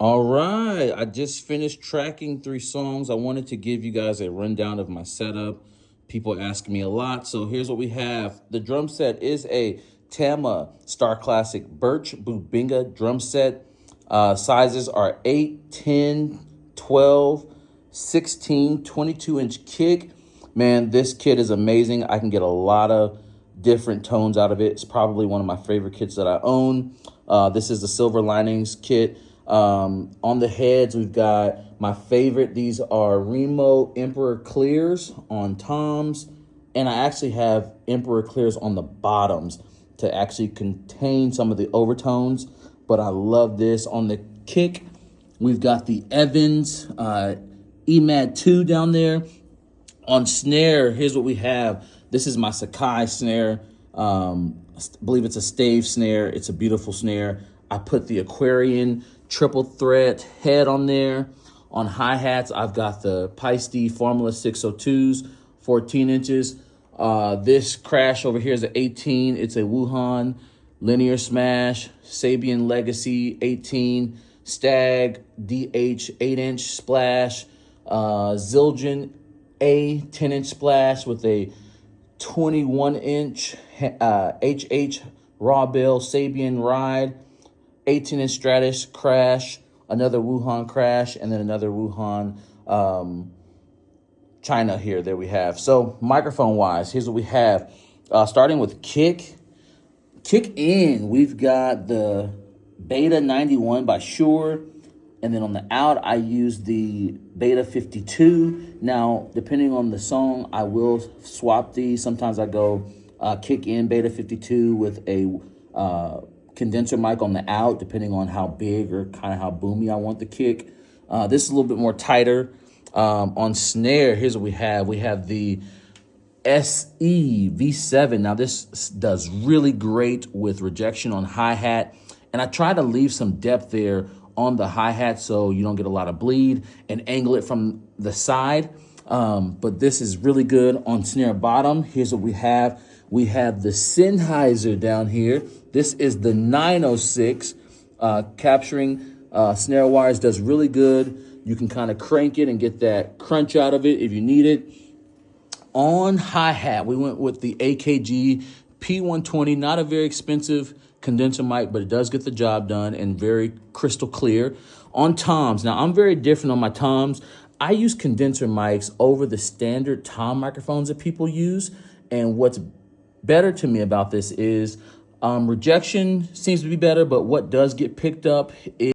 All right, I just finished tracking 3 songs. I wanted to give you guys a rundown of my setup. People ask me a lot, so here's what we have. The drum set is a Tama Star Classic Birch Bubinga drum set. Sizes are 8, 10, 12, 16, 22-inch kick. Man, this kit is amazing. I can get a lot of different tones out of it. It's probably one of my favorite kits that I own. This is the Silver Linings kit. On the heads, we've got my favorite. These are Remo Emperor Clears on toms. And I actually have Emperor Clears on the bottoms to actually contain some of the overtones. But I love this. On the kick, we've got the Evans EMAD 2 down there. On snare, here's what we have. This is my Sakai snare. I believe it's a stave snare. It's a beautiful snare. I put the Aquarian triple threat head on there. On hi-hats, I've got the Paiste Formula 602s, 14 inches. This crash over here is an 18. It's a Wuhan Linear Smash, Sabian Legacy 18, Stag DH 8-inch splash, Zildjian A 10-inch splash with a 21-inch HH Raw Bill Sabian Ride, 18-inch Stratus crash, another Wuhan crash, and then another Wuhan China here. There we have. So microphone-wise, here's what we have. Starting with kick in, we've got the Beta 91 by Shure. And then on the out, I use the Beta 52. Now, depending on the song, I will swap these. Sometimes I go kick in Beta 52 with a condenser mic on the out, depending on how big or kind of how boomy I want the kick. This is a little bit more tighter. On snare, here's what we have. We have the SE V7. Now, this does really great with rejection on hi-hat. And I try to leave some depth there on the hi-hat so you don't get a lot of bleed and angle it from the side. But this is really good on snare bottom. Here's what we have. We have the Sennheiser down here. This is the 906. Capturing snare wires does really good. You can kind of crank it and get that crunch out of it if you need it. On hi-hat, we went with the AKG P120, not a very expensive condenser mic, but it does get the job done and very crystal clear. On toms, now I'm very different on my toms. I use condenser mics over the standard tom microphones that people use. And what's better to me about this is rejection seems to be better, but what does get picked up is